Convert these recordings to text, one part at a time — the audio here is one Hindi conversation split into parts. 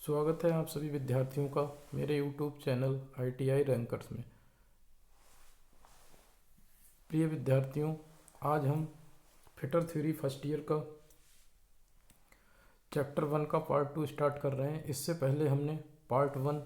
स्वागत है आप सभी विद्यार्थियों का मेरे यूट्यूब चैनल ITI रैंकर्स में। प्रिय विद्यार्थियों, आज हम फिटर थ्योरी फर्स्ट ईयर का चैप्टर 1 का पार्ट 2 स्टार्ट कर रहे हैं। इससे पहले हमने पार्ट 1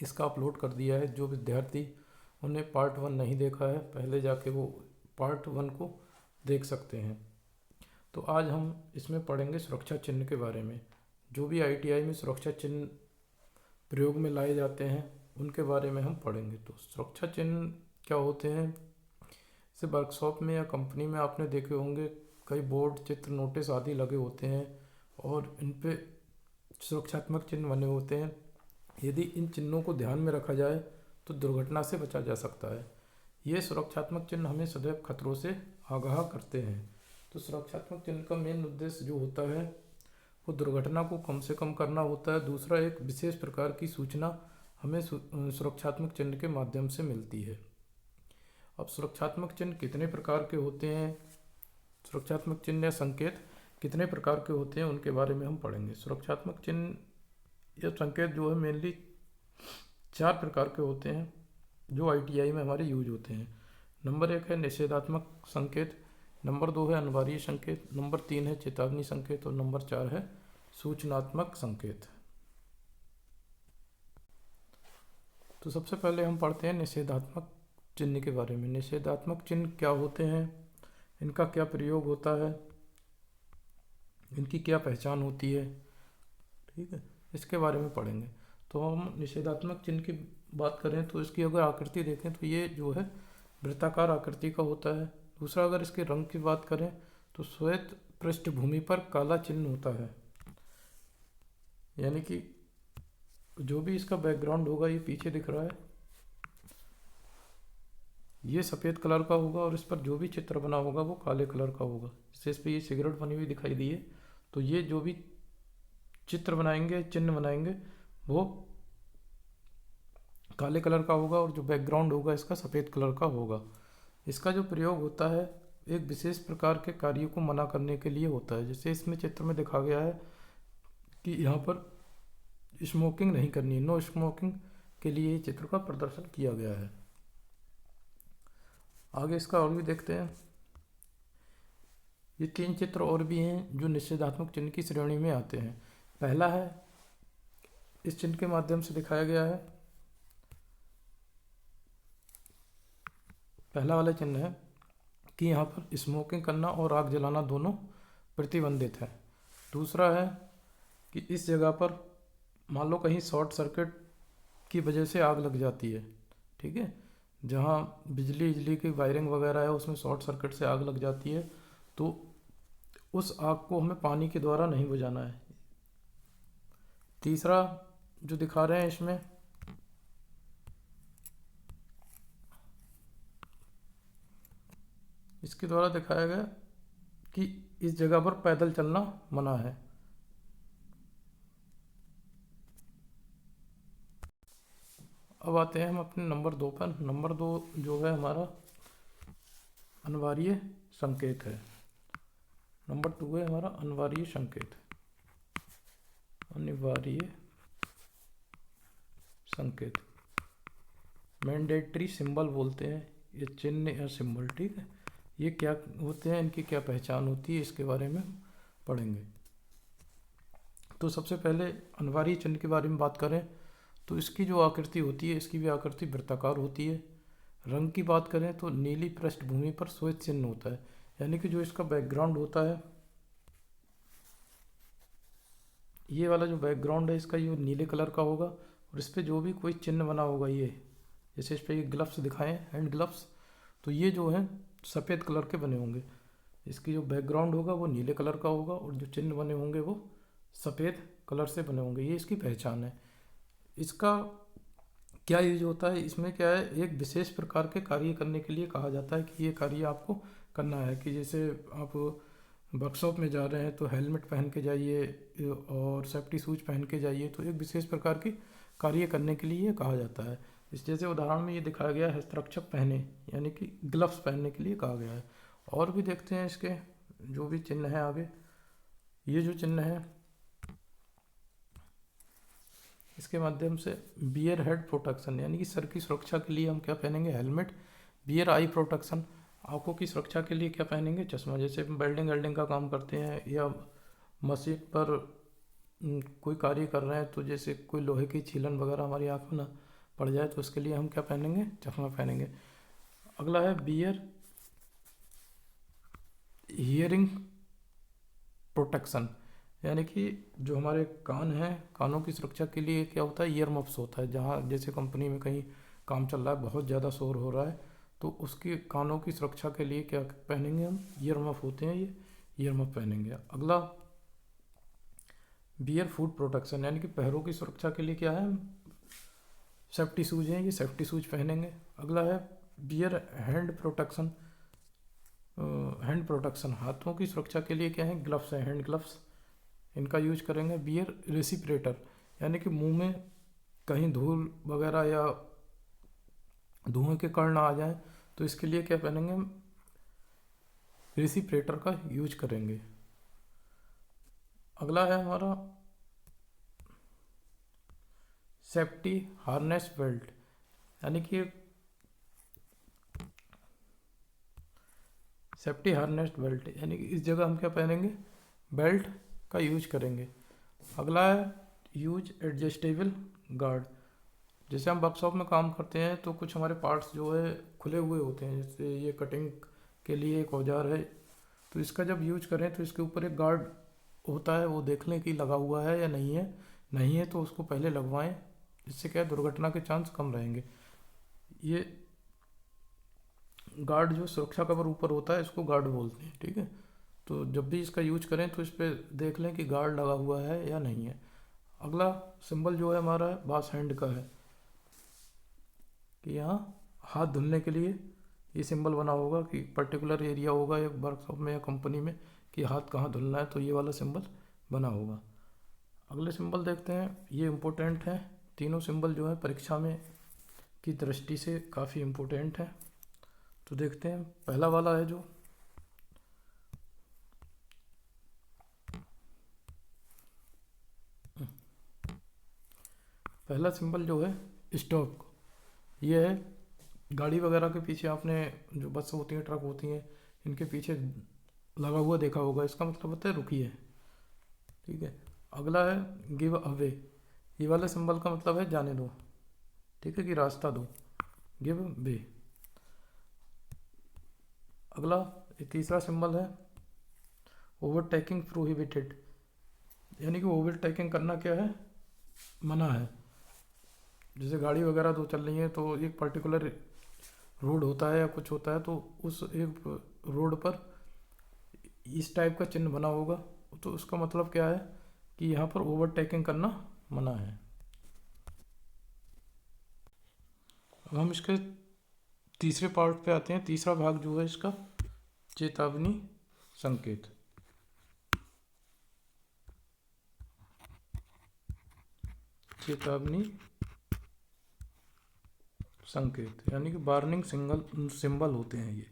इसका अपलोड कर दिया है। जो विद्यार्थी उन्हें पार्ट 1 नहीं देखा है, पहले जाके वो पार्ट 1 को देख सकते हैं। तो आज हम इसमें पढ़ेंगे सुरक्षा चिन्ह के बारे में। जो भी ITI में सुरक्षा चिन्ह प्रयोग में लाए जाते हैं उनके बारे में हम पढ़ेंगे। तो सुरक्षा चिन्ह क्या होते हैं, इसे वर्कशॉप में या कंपनी में आपने देखे होंगे, कई बोर्ड, चित्र, नोटिस आदि लगे होते हैं और इन पे सुरक्षात्मक चिन्ह बने होते हैं। यदि इन चिन्हों को ध्यान में रखा जाए तो दुर्घटना से बचा जा सकता है। ये सुरक्षात्मक चिन्ह हमें सदैव खतरों से आगाह करते हैं। तो सुरक्षात्मक चिन्ह का मेन उद्देश्य जो होता है वो दुर्घटना को कम से कम करना होता है। दूसरा, एक विशेष प्रकार की सूचना हमें सुरक्षात्मक चिन्ह के माध्यम से मिलती है। अब सुरक्षात्मक चिन्ह कितने प्रकार के होते हैं, सुरक्षात्मक चिन्ह या संकेत कितने प्रकार के होते हैं, उनके बारे में हम पढ़ेंगे। सुरक्षात्मक चिन्ह या संकेत जो है मेनली 4 प्रकार के होते हैं जो ITI में हमारे यूज होते हैं। नंबर 1 है निषेधात्मक संकेत, नंबर 2 है अनिवार्य संकेत, नंबर 3 है चेतावनी संकेत और नंबर 4 है सूचनात्मक संकेत। तो सबसे पहले हम पढ़ते हैं निषेधात्मक चिन्ह के बारे में। निषेधात्मक चिन्ह क्या होते हैं, इनका क्या प्रयोग होता है, इनकी क्या पहचान होती है, ठीक है, इसके बारे में पढ़ेंगे। तो हम निषेधात्मक चिन्ह की बात करें तो इसकी अगर आकृति देखें तो ये जो है वृत्ताकार आकृति का होता है। दूसरा, अगर इसके रंग की बात करें तो श्वेत पृष्ठभूमि पर काला चिन्ह होता है, यानी कि जो भी इसका बैकग्राउंड होगा, ये पीछे दिख रहा है, ये सफ़ेद कलर का होगा और इस पर जो भी चित्र बना होगा वो काले कलर का होगा। जैसे इस पर ये सिगरेट बनी हुई दिखाई दी है, तो ये जो भी चित्र बनाएंगे, चिन्ह बनाएंगे, वो काले कलर का होगा और जो बैकग्राउंड होगा इसका सफ़ेद कलर का होगा। इसका जो प्रयोग होता है एक विशेष प्रकार के कार्यों को मना करने के लिए होता है। जैसे इसमें चित्र में दिखा गया है कि यहाँ पर स्मोकिंग नहीं करनी है, नो स्मोकिंग के लिए ये चित्र का प्रदर्शन किया गया है। आगे इसका और भी देखते हैं। ये 3 चित्र और भी हैं जो निषेधात्मक चिन्ह की श्रेणी में आते हैं। पहला है, इस चिन्ह के माध्यम से दिखाया गया है, पहला वाला चिन्ह है कि यहाँ पर स्मोकिंग करना और आग जलाना दोनों प्रतिबंधित है। दूसरा है कि इस जगह पर मान लो कहीं शॉर्ट सर्किट की वजह से आग लग जाती है, ठीक है, जहाँ बिजली की वायरिंग वगैरह है उसमें शॉर्ट सर्किट से आग लग जाती है, तो उस आग को हमें पानी के द्वारा नहीं बुझाना है। तीसरा जो दिखा रहे हैं इसमें, इसके द्वारा दिखाया गया कि इस जगह पर पैदल चलना मना है। अब आते हैं हम अपने नंबर 2 पर। नंबर 2 जो है हमारा अनिवार्य संकेत है। नंबर 2 है हमारा अनिवार्य संकेत। अनिवार्य संकेत मैंडेटरी सिंबल बोलते हैं, ये चिन्ह या सिंबल, ठीक है। ये क्या होते हैं, इनकी क्या पहचान होती है, इसके बारे में पढ़ेंगे। तो सबसे पहले अनिवार्य चिन्ह के बारे में बात करें तो इसकी जो आकृति होती है, इसकी भी आकृति वृत्ताकार होती है। रंग की बात करें तो नीली पृष्ठभूमि पर श्वेत चिन्ह होता है, यानी कि जो इसका बैकग्राउंड होता है, ये वाला जो बैकग्राउंड है इसका ये नीले कलर का होगा और इस पर जो भी कोई चिन्ह बना होगा, ये जैसे इस पर ये ग्लव्स दिखाएं, हैंड ग्लव्स, तो ये जो है सफ़ेद कलर के बने होंगे। इसकी जो बैकग्राउंड होगा वो नीले कलर का होगा और जो चिन्ह बने होंगे वो सफ़ेद कलर से बने होंगे। ये इसकी पहचान है। इसका क्या यूज होता है, इसमें क्या है, एक विशेष प्रकार के कार्य करने के लिए कहा जाता है कि ये कार्य आपको करना है। कि जैसे आप वर्कशॉप में जा रहे हैं तो हेलमेट पहन के जाइए और सेफ्टी शूज पहन के जाइए, तो एक विशेष प्रकार की कार्य करने के लिए कहा जाता है। इस जैसे उदाहरण में ये दिखाया गया है, हस्तरक्षक पहने, यानी कि ग्लव्स पहनने के लिए कहा गया है। और भी देखते हैं इसके जो भी चिन्ह है आगे। ये जो चिन्ह है इसके माध्यम से बियर हेड प्रोटेक्शन यानी कि सर की सुरक्षा के लिए हम क्या पहनेंगे, हेलमेट। बियर आई प्रोटेक्शन, आंखों की सुरक्षा के लिए क्या पहनेंगे, चश्मा। जैसे वेल्डिंग वेल्डिंग का काम करते हैं या मशीन पर कोई कार्य कर रहे हैं, तो जैसे कोई लोहे की छीलन वगैरह हमारी आंख में ना पड़ जाए, तो उसके लिए हम क्या पहनेंगे, चश्मा पहनेंगे। अगला है बियर हियरिंग प्रोटेक्शन, यानी कि जो हमारे कान हैं, कानों की सुरक्षा के लिए क्या होता है, ईयर मफ्स होता है। जहाँ जैसे कंपनी में कहीं काम चल रहा है, बहुत ज़्यादा शोर हो रहा है, तो उसके कानों की सुरक्षा के लिए क्या पहनेंगे हम, ईयर मफ होते हैं ये, ईयर मफ पहनेंगे। अगला बियर फुट प्रोटेक्शन, यानी कि पैरों की सुरक्षा के लिए क्या है, सेफ्टी शूज हैं, ये सेफ्टी शूज पहनेंगे। अगला है wear hand protection, hand protection, हाथों की सुरक्षा के लिए क्या है, ग्लव्स हैं, हैंड ग्लव्स, इनका यूज करेंगे। बियर रेसिप्रेटर, यानी कि मुंह में कहीं धूल वगैरह या धुएं के कण ना आ जाए, तो इसके लिए क्या पहनेंगे हम, रेसिप्रेटर का यूज करेंगे। अगला है हमारा सेफ्टी हार्नेस बेल्ट, यानी कि सेफ्टी हार्नेस बेल्ट, यानी कि इस जगह हम क्या पहनेंगे, बेल्ट का यूज करेंगे। अगला है यूज एडजस्टेबल गार्ड, जैसे हम वर्कशॉप में काम करते हैं तो कुछ हमारे पार्ट्स जो है खुले हुए होते हैं, जैसे ये कटिंग के लिए एक औजार है, तो इसका जब यूज करें तो इसके ऊपर एक गार्ड होता है, वो देख लें कि लगा हुआ है या नहीं है, नहीं है तो उसको पहले लगवाएं, इससे क्या है, दुर्घटना के चांस कम रहेंगे। ये गार्ड जो सुरक्षा कवर ऊपर होता है, इसको गार्ड बोलते हैं, ठीक है। तो जब भी इसका यूज करें तो इस पर देख लें कि गार्ड लगा हुआ है या नहीं है। अगला सिंबल जो है हमारा बास हैंड का है, कि यहाँ हाथ धुलने के लिए ये सिंबल बना होगा, कि पर्टिकुलर एरिया होगा एक वर्कशॉप में या कंपनी में कि हाथ कहाँ धुलना है, तो ये वाला सिंबल बना होगा। अगले सिंबल देखते हैं, ये इम्पोर्टेंट है, तीनों सिंबल जो है परीक्षा में की दृष्टि से काफ़ी इम्पोर्टेंट है। तो देखते हैं, पहला वाला है जो पहला सिंबल जो है स्टॉप, ये है गाड़ी वगैरह के पीछे, आपने जो बस होती हैं, ट्रक होती हैं, इनके पीछे लगा हुआ देखा होगा, इसका मतलब होता है रुकिए, ठीक है। अगला है गिव अवे, ये वाले सिंबल का मतलब है जाने दो, ठीक है, कि रास्ता दो, गिव वे। अगला तीसरा सिंबल है ओवरटेकिंग प्रोहिबिटेड, यानी कि ओवरटेकिंग करना क्या है, मना है। जैसे गाड़ी वगैरह दो चल रही है, तो एक पर्टिकुलर रोड होता है या कुछ होता है, तो उस एक रोड पर इस टाइप का चिन्ह बना होगा, तो उसका मतलब क्या है कि यहाँ पर ओवरटेकिंग करना मना है। अब हम इसके तीसरे पार्ट पे आते हैं, तीसरा भाग जो है इसका चेतावनी संकेत। चेतावनी संकेत यानी कि वार्निंग सिंबल होते हैं ये,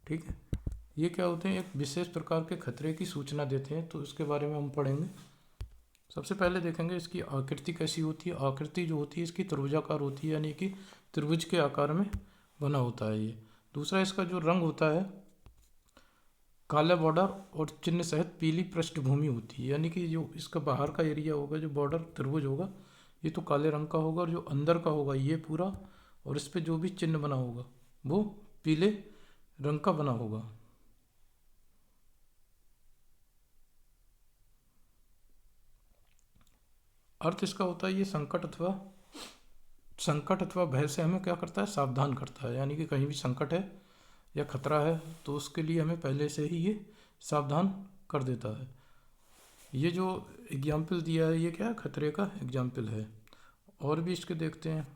ठीक है। ये क्या होते हैं, एक विशेष प्रकार के खतरे की सूचना देते हैं, तो इसके बारे में हम पढ़ेंगे। सबसे पहले देखेंगे इसकी आकृति कैसी होती है। आकृति जो होती है इसकी त्रिभुजाकार होती है, यानी कि त्रिभुज के आकार में बना होता है ये। दूसरा, इसका जो रंग होता है काला बॉर्डर और चिन्ह सहित पीली पृष्ठभूमि होती है, यानी कि जो इसका बाहर का एरिया होगा, जो बॉर्डर त्रिभुज होगा, ये तो काले रंग का होगा, और जो अंदर का होगा ये पूरा, और इस पे जो भी चिन्ह बना होगा वो पीले रंग का बना होगा। अर्थ इसका होता है ये संकट अथवा भय से हमें क्या करता है, सावधान करता है, यानी कि कहीं भी संकट है या खतरा है तो उसके लिए हमें पहले से ही ये सावधान कर देता है। ये जो एग्जाम्पल दिया है ये क्या है, खतरे का एग्जाम्पल है। और भी इसके देखते हैं,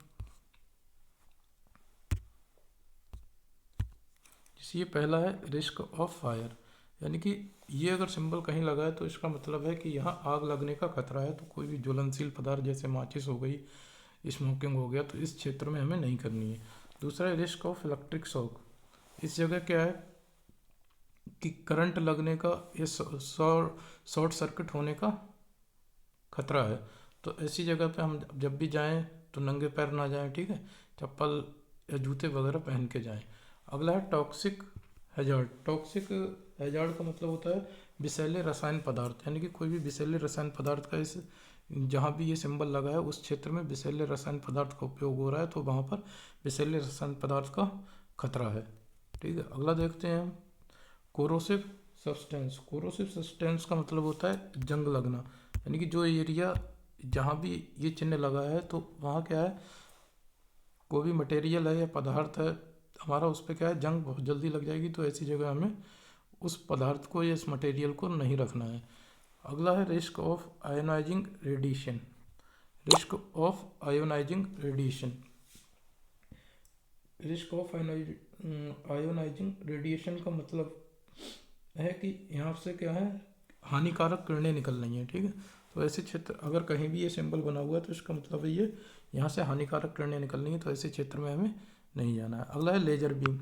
जैसे ये पहला है रिस्क ऑफ फायर, यानी कि ये अगर सिंबल कहीं लगा है तो इसका मतलब है कि यहाँ आग लगने का खतरा है, तो कोई भी ज्वलनशील पदार्थ जैसे माचिस हो गई, स्मोकिंग हो गया, तो इस क्षेत्र में हमें नहीं करनी है। दूसरा है रिस्क ऑफ इलेक्ट्रिक शॉक, इस जगह क्या है कि करंट लगने का या शॉर्ट सर्किट होने का खतरा है, तो ऐसी जगह पे हम जब भी जाएं तो नंगे पैर ना जाएं, ठीक है, चप्पल या जूते वगैरह पहन के जाएं। अगला है टॉक्सिक हैजार्ड। टॉक्सिक हैजार्ड का मतलब होता है विषैले रसायन पदार्थ, यानी कि कोई भी विषैले रसायन पदार्थ का इस जहाँ भी ये सिंबल लगा है उस क्षेत्र में विषैले रसायन पदार्थ का उपयोग हो रहा है, तो वहाँ पर विषैले रसायन पदार्थ का खतरा है, ठीक है। अगला देखते हैं हम कोरोसिव सब्सटेंस। कोरोसिव सब्सटेंस का मतलब होता है जंग लगना, यानी कि जो एरिया जहाँ भी ये चिन्ह लगा है तो वहाँ क्या है, कोई भी मटेरियल है या पदार्थ है हमारा, उस पर क्या है, जंग बहुत जल्दी लग जाएगी। तो ऐसी जगह हमें उस पदार्थ को या इस मटेरियल को नहीं रखना है। अगला है risk of ionizing radiation. Risk of ionizing radiation. Risk of ionizing radiation का मतलब है कि यहाँ से क्या है, हानिकारक किरणें निकल रही हैं, ठीक है। तो ऐसे क्षेत्र अगर कहीं भी ये सिंबल बना हुआ है तो इसका मतलब है ये यहाँ से हानिकारक किरणें निकल रही हैं, तो ऐसे क्षेत्र में हमें नहीं जाना है। अगला है लेजर बीम।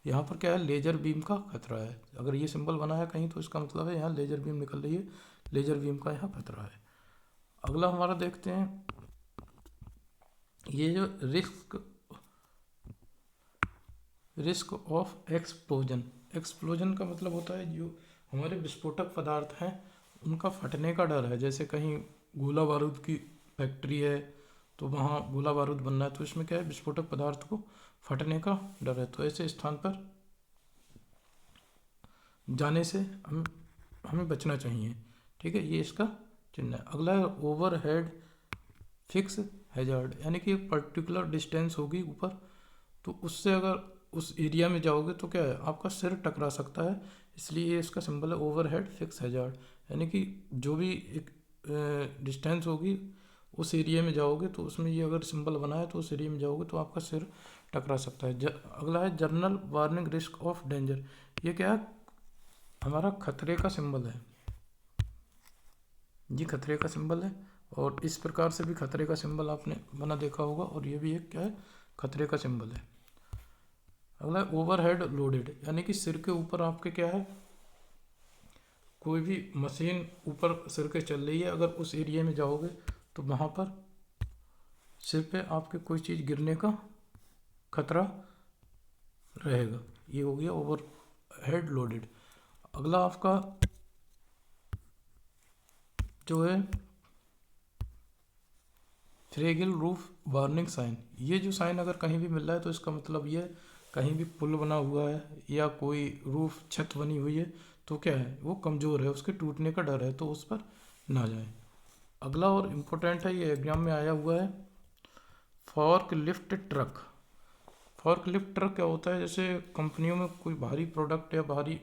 यहाँ पर क्या है, लेजर बीम का खतरा है। अगर ये सिंबल बना है कहीं तो इसका मतलब है यहाँ लेजर बीम निकल रही है, लेजर बीम का यहाँ खतरा है। अगला हमारा देखते हैं ये जो रिस्क ऑफ एक्सप्लोजन। एक्सप्लोजन का मतलब होता है जो हमारे विस्फोटक पदार्थ हैं उनका फटने का डर है। जैसे कहीं गोला बारूद की फैक्ट्री है तो वहाँ गोला बारूद बनना है, तो इसमें क्या है, विस्फोटक पदार्थ को फटने का डर है। तो ऐसे स्थान पर जाने से हमें बचना चाहिए, ठीक है। ये इसका चिन्ह है। अगला है ओवरहेड फिक्स हैजार्ड, यानी कि एक पर्टिकुलर डिस्टेंस होगी ऊपर, तो उससे अगर उस एरिया में जाओगे तो क्या है, आपका सिर टकरा सकता है, इसलिए इसका सिंबल है ओवरहेड फिक्स हैजार्ड। यानी कि जो भी एक डिस्टेंस होगी उस एरिया में जाओगे तो उसमें ये अगर सिंबल बना है तो उस एरिया में जाओगे तो आपका सिर टकरा सकता है। अगला है journal warning risk of danger. ये क्या है, हमारा खतरे का सिंबल है, ये खतरे का सिंबल है। और इस प्रकार से भी खतरे का सिंबल आपने बना देखा होगा, और ये भी एक क्या है, खतरे का सिंबल है। अगला है ओवरहेड लोडेड, यानी कि सिर के ऊपर आपके क्या है, कोई भी मशीन ऊपर सिर के चल रही है, अगर उस एरिया में जाओगे तो वहाँ पर सिर पे आपके कोई चीज़ गिरने का खतरा रहेगा। ये हो गया ओवर हेड लोडेड। अगला आपका जो है फ्रेगिल रूफ वार्निंग साइन। ये जो साइन अगर कहीं भी मिल रहा है तो इसका मतलब ये कहीं भी पुल बना हुआ है या कोई रूफ छत बनी हुई है तो क्या है, वो कमज़ोर है, उसके टूटने का डर है, तो उस पर ना जाए। अगला और इम्पोर्टेंट है, ये एग्जाम में आया हुआ है, fork lift truck. Fork lift truck क्या होता है, जैसे कंपनियों में कोई भारी प्रोडक्ट या भारी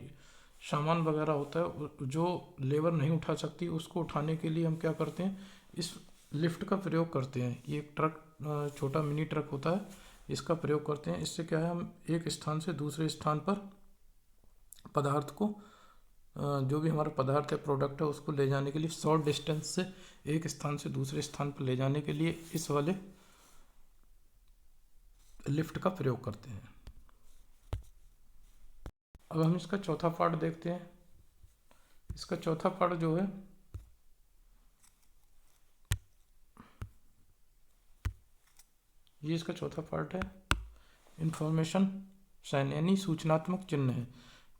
सामान वगैरह होता है जो लेबर नहीं उठा सकती, उसको उठाने के लिए हम क्या करते हैं, इस लिफ्ट का प्रयोग करते हैं। ये एक ट्रक, छोटा मिनी ट्रक होता है, इसका प्रयोग करते हैं। इससे क्या है, हम एक स्थान से दूसरे स्थान पर पदार्थ को, जो भी हमारा पदार्थ है, प्रोडक्ट है, उसको ले जाने के लिए शॉर्ट डिस्टेंस से एक स्थान से दूसरे स्थान पर ले जाने के लिए इस वाले लिफ्ट का प्रयोग करते हैं। अब हम इसका चौथा पार्ट देखते हैं। इसका चौथा पार्ट जो है ये इसका चौथा पार्ट है इंफॉर्मेशन साइन, यानी सूचनात्मक चिन्ह है।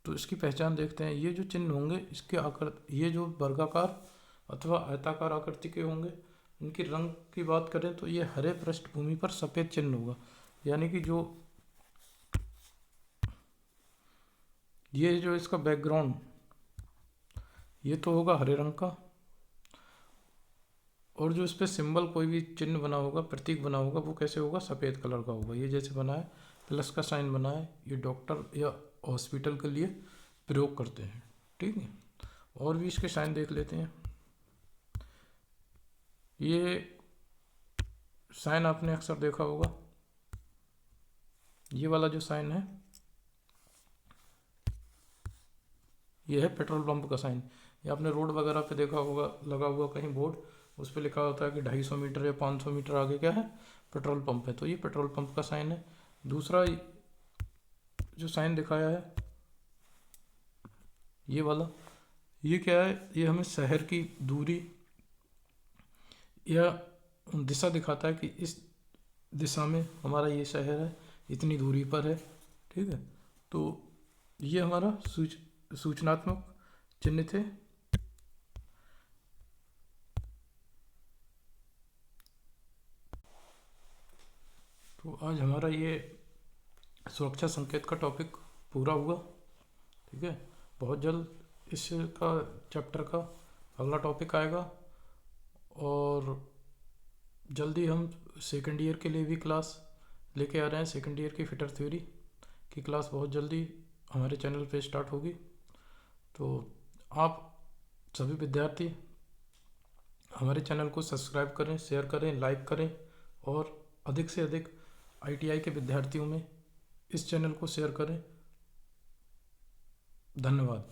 तो इसकी पहचान देखते हैं। ये जो चिन्ह होंगे इसके ये जो वर्गाकार अथवा आयताकार आकृति के होंगे, इनकी रंग की बात करें तो ये हरे पृष्ठभूमि पर सफ़ेद चिन्ह होगा, यानी कि जो ये जो इसका बैकग्राउंड ये तो होगा हरे रंग का, और जो इस पर सिंबल कोई भी चिन्ह बना होगा, प्रतीक बना होगा, वो कैसे होगा, सफ़ेद कलर का होगा। ये जैसे बना है प्लस का साइन बना है, ये डॉक्टर या हॉस्पिटल के लिए प्रयोग करते हैं, ठीक है। और भी इसके साइन देख लेते हैं। ये साइन आपने अक्सर देखा होगा, ये वाला जो साइन है ये है पेट्रोल पंप का साइन। ये आपने रोड वगैरह पे देखा होगा लगा हुआ कहीं बोर्ड, उस पर लिखा होता है कि 250 मीटर या 500 मीटर आगे क्या है, पेट्रोल पंप है। तो ये पेट्रोल पंप का साइन है। दूसरा जो साइन दिखाया है ये वाला, ये क्या है, ये हमें शहर की दूरी यह दिशा दिखाता है कि इस दिशा में हमारा ये शहर है, इतनी दूरी पर है। ठीक है, तो ये हमारा सूचनात्मक चिन्ह थे। तो आज हमारा ये सुरक्षा संकेत का टॉपिक पूरा हुआ। ठीक है, बहुत जल्द इसका चैप्टर का अगला टॉपिक आएगा, और जल्दी हम सेकेंड ईयर के लिए भी क्लास लेके आ रहे हैं। सेकेंड ईयर की फिटर थ्योरी की क्लास बहुत जल्दी हमारे चैनल पे स्टार्ट होगी। तो आप सभी विद्यार्थी हमारे चैनल को सब्सक्राइब करें, शेयर करें, लाइक करें, और अधिक से अधिक ITI के विद्यार्थियों में इस चैनल को शेयर करें। धन्यवाद।